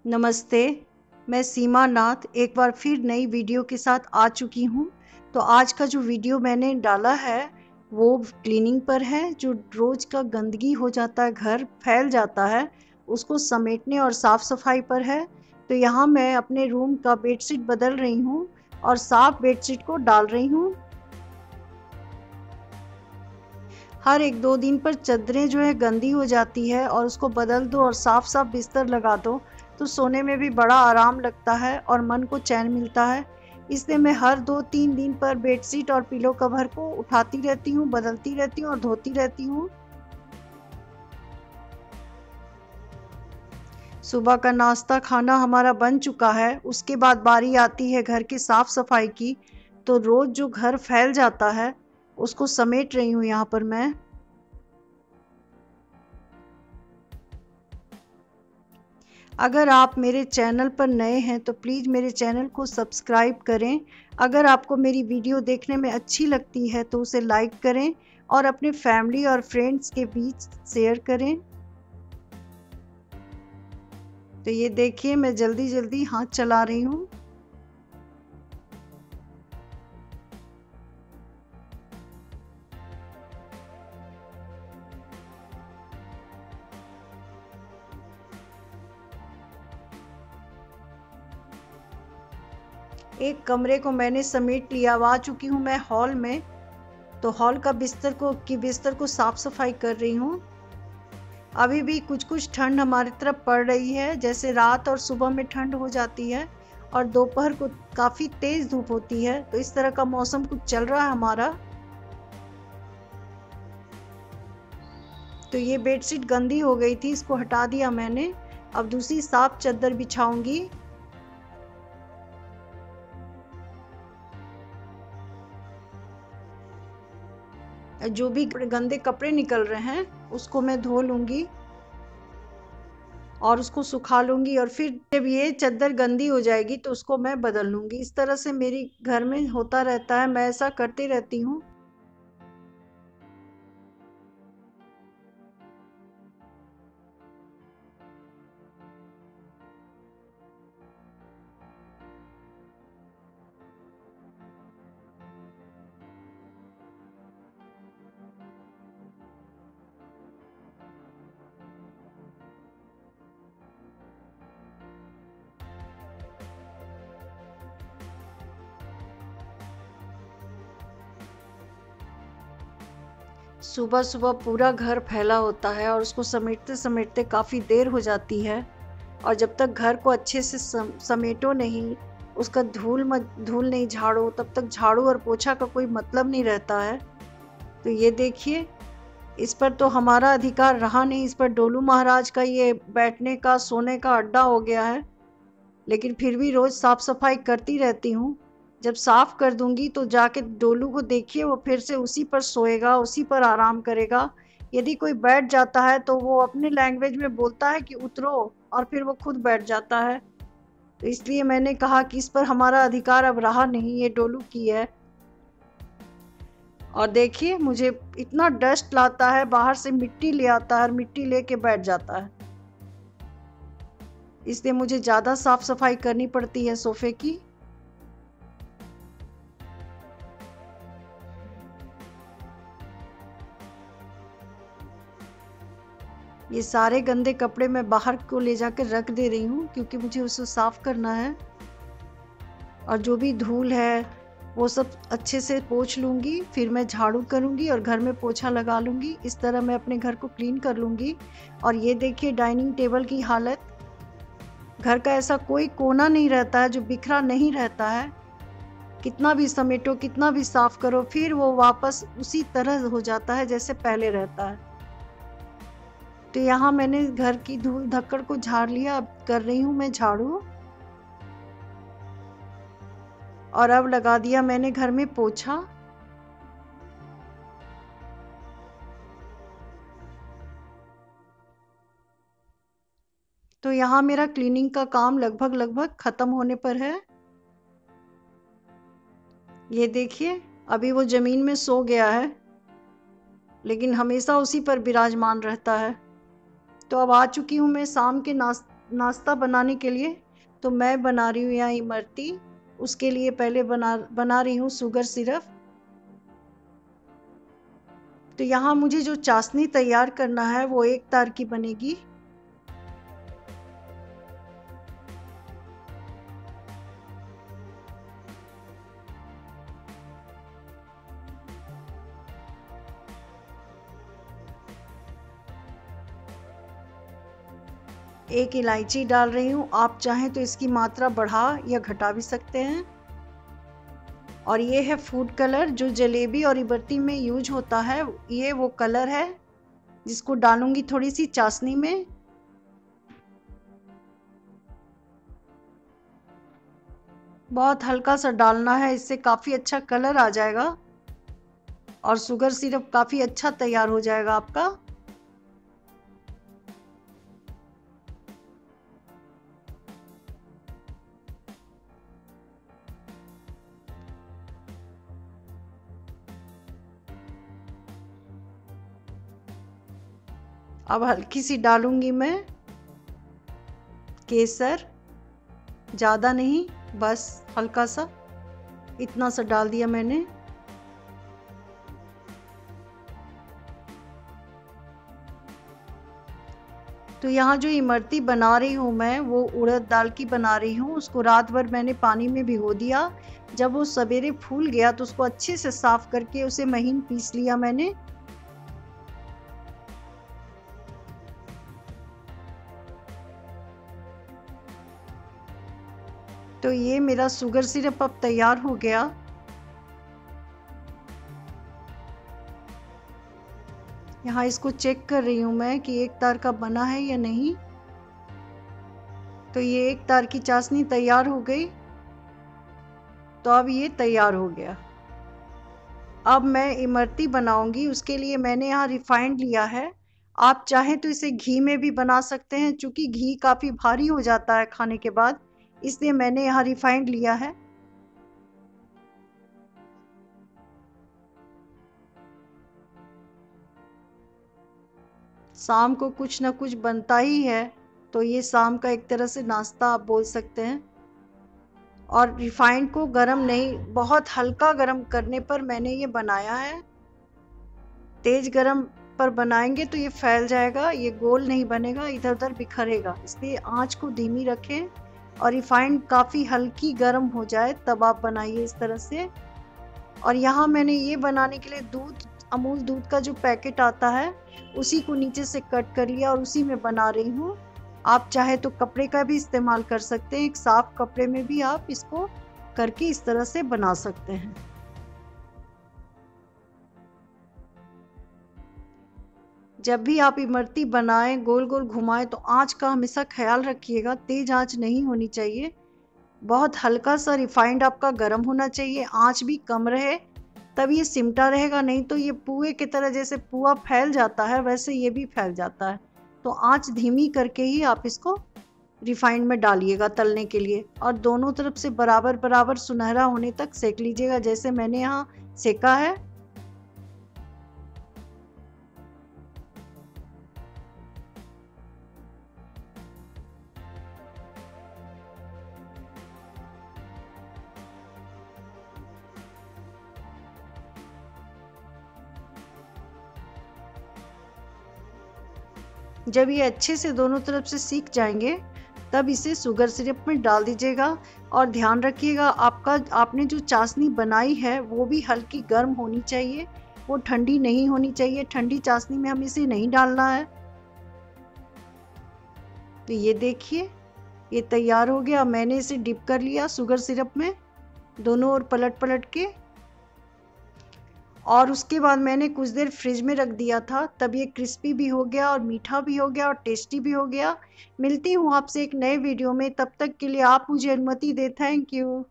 नमस्ते, मैं सीमा नाथ एक बार फिर नई वीडियो के साथ आ चुकी हूँ। तो आज का जो वीडियो मैंने डाला है वो क्लीनिंग पर है। जो रोज़ का गंदगी हो जाता है, घर फैल जाता है, उसको समेटने और साफ़ सफाई पर है। तो यहाँ मैं अपने रूम का बेडशीट बदल रही हूँ और साफ बेडशीट को डाल रही हूँ। हर 1-2 दिन पर चादरें जो है गंदी हो जाती है और उसको बदल दो और साफ-साफ बिस्तर लगा दो, तो सोने में भी बड़ा आराम लगता है और मन को चैन मिलता है। इसलिए मैं हर 2-3 दिन पर बेडशीट और पिलो कवर को उठाती रहती हूँ, बदलती रहती हूँ और धोती रहती हूँ। सुबह का नाश्ता खाना हमारा बन चुका है, उसके बाद बारी आती है घर की साफ-सफाई की। तो रोज़ जो घर फैल जाता है, उसको समेट रही हूँ यहाँ पर मैं। अगर आप मेरे चैनल पर नए हैं तो प्लीज़ मेरे चैनल को सब्सक्राइब करें। अगर आपको मेरी वीडियो देखने में अच्छी लगती है तो उसे लाइक करें और अपने फैमिली और फ्रेंड्स के बीच शेयर करें। तो ये देखिए मैं जल्दी-जल्दी हाथ चला रही हूँ। एक कमरे को मैंने समेट लिया। अब आ चुकी हूँ मैं हॉल में। तो हॉल का बिस्तर को साफ सफाई कर रही हूँ। अभी भी कुछ ठंड हमारी तरफ पड़ रही है, जैसे रात और सुबह में ठंड हो जाती है और दोपहर को काफ़ी तेज़ धूप होती है। तो इस तरह का मौसम कुछ चल रहा है हमारा। तो ये बेडशीट गंदी हो गई थी, इसको हटा दिया मैंने। अब दूसरी साफ चादर बिछाऊंगी। जो भी गंदे कपड़े निकल रहे हैं उसको मैं धो लूंगी और उसको सुखा लूंगी और फिर जब ये चादर गंदी हो जाएगी तो उसको मैं बदल लूंगी। इस तरह से मेरी घर में होता रहता है, मैं ऐसा करती रहती हूँ। सुबह सुबह पूरा घर फैला होता है और उसको समेटते समेटते काफ़ी देर हो जाती है। और जब तक घर को अच्छे से समेटो नहीं, उसका धूल नहीं झाड़ो, तब तक झाड़ू और पोछा का कोई मतलब नहीं रहता है। तो ये देखिए, इस पर तो हमारा अधिकार रहा नहीं। इस पर डोलू महाराज का ये बैठने का सोने का अड्डा हो गया है। लेकिन फिर भी रोज़ साफ सफाई करती रहती हूँ। जब साफ कर दूंगी तो जाके डोलू को देखिए, वो फिर से उसी पर सोएगा, उसी पर आराम करेगा। यदि कोई बैठ जाता है तो वो अपने लैंग्वेज में बोलता है कि उतरो, और फिर वो खुद बैठ जाता है। तो इसलिए मैंने कहा कि इस पर हमारा अधिकार अब रहा नहीं, ये डोलू की है। और देखिए मुझे इतना डस्ट लाता है, बाहर से मिट्टी ले आता है और मिट्टी लेके बैठ जाता है। इसलिए मुझे ज़्यादा साफ सफाई करनी पड़ती है सोफे की। ये सारे गंदे कपड़े मैं बाहर को ले जाकर रख दे रही हूँ क्योंकि मुझे उसे साफ करना है। और जो भी धूल है वो सब अच्छे से पोंछ लूँगी, फिर मैं झाड़ू करूँगी और घर में पोछा लगा लूँगी। इस तरह मैं अपने घर को क्लीन कर लूँगी। और ये देखिए डाइनिंग टेबल की हालत। घर का ऐसा कोई कोना नहीं रहता है जो बिखरा नहीं रहता है। कितना भी समेटो, कितना भी साफ करो, फिर वो वापस उसी तरह हो जाता है जैसे पहले रहता है। तो यहाँ मैंने घर की धूल धक्कड़ को झाड़ लिया। अब कर रही हूँ मैं झाड़ू। और अब लगा दिया मैंने घर में पोछा। तो यहाँ मेरा क्लीनिंग का काम लगभग खत्म होने पर है। ये देखिए अभी वो जमीन में सो गया है, लेकिन हमेशा उसी पर विराजमान रहता है। तो अब आ चुकी हूँ मैं शाम के नाश्ता बनाने के लिए। तो मैं बना रही हूँ यहाँ इमरती। उसके लिए पहले बना रही हूँ शुगर सिरप। तो यहाँ मुझे जो चाशनी तैयार करना है वो 1 तार की बनेगी। एक इलायची डाल रही हूँ, आप चाहें तो इसकी मात्रा बढ़ा या घटा भी सकते हैं। और ये है फूड कलर जो जलेबी और इमरती में यूज होता है, ये वो कलर है जिसको डालूंगी थोड़ी सी चाशनी में। बहुत हल्का सा डालना है, इससे काफ़ी अच्छा कलर आ जाएगा और शुगर सिरप काफ़ी अच्छा तैयार हो जाएगा आपका। अब हल्की सी डालूंगी मैं केसर, ज़्यादा नहीं, बस हल्का सा, इतना सा डाल दिया मैंने। तो यहाँ जो इमरती बना रही हूँ मैं वो उड़द दाल की बना रही हूँ। उसको रात भर मैंने पानी में भिगो दिया। जब वो सवेरे फूल गया तो उसको अच्छे से साफ करके उसे महीन पीस लिया मैंने। तो ये मेरा शुगर सिरप अब तैयार हो गया। यहाँ इसको चेक कर रही हूँ मैं कि 1 तार का बना है या नहीं। तो ये 1 तार की चाशनी तैयार हो गई। तो अब ये तैयार हो गया। अब मैं इमरती बनाऊंगी, उसके लिए मैंने यहाँ रिफाइंड लिया है। आप चाहें तो इसे घी में भी बना सकते हैं, क्योंकि घी काफ़ी भारी हो जाता है खाने के बाद, इसलिए मैंने यहाँ रिफाइंड लिया है। शाम को कुछ ना कुछ बनता ही है, तो ये शाम का एक तरह से नाश्ता आप बोल सकते हैं। और रिफाइंड को गरम नहीं, बहुत हल्का गरम करने पर मैंने ये बनाया है। तेज गरम पर बनाएंगे तो ये फैल जाएगा, ये गोल नहीं बनेगा, इधर उधर बिखरेगा। इसलिए आंच को धीमी रखें और रिफाइंड काफ़ी हल्की गरम हो जाए तब आप बनाइए इस तरह से। और यहाँ मैंने ये बनाने के लिए दूध, अमूल दूध का जो पैकेट आता है उसी को नीचे से कट कर लिया और उसी में बना रही हूँ। आप चाहे तो कपड़े का भी इस्तेमाल कर सकते हैं, एक साफ कपड़े में भी आप इसको करके इस तरह से बना सकते हैं। जब भी आप इमरती बनाएं, गोल गोल घुमाएं, तो आंच का हमेशा ख्याल रखिएगा, तेज आंच नहीं होनी चाहिए। बहुत हल्का सा रिफाइंड आपका गर्म होना चाहिए, आंच भी कम रहे, तब ये सिमटा रहेगा। नहीं तो ये पुए की तरह, जैसे पुआ फैल जाता है वैसे ये भी फैल जाता है। तो आंच धीमी करके ही आप इसको रिफाइंड में डालिएगा तलने के लिए, और दोनों तरफ से बराबर बराबर सुनहरा होने तक सेक लीजिएगा, जैसे मैंने यहाँ सेका है। जब ये अच्छे से दोनों तरफ से सीख जाएंगे तब इसे शुगर सिरप में डाल दीजिएगा। और ध्यान रखिएगा, आपने जो चाशनी बनाई है वो भी हल्की गर्म होनी चाहिए, वो ठंडी नहीं होनी चाहिए। ठंडी चाशनी में हमें इसे नहीं डालना है। तो ये देखिए, ये तैयार हो गया। मैंने इसे डिप कर लिया शुगर सिरप में, दोनों ओर पलट पलट के, और उसके बाद मैंने कुछ देर फ्रिज में रख दिया था, तब ये क्रिस्पी भी हो गया और मीठा भी हो गया और टेस्टी भी हो गया। मिलती हूँ आपसे एक नए वीडियो में, तब तक के लिए आप मुझे अनुमति दें। Thank you.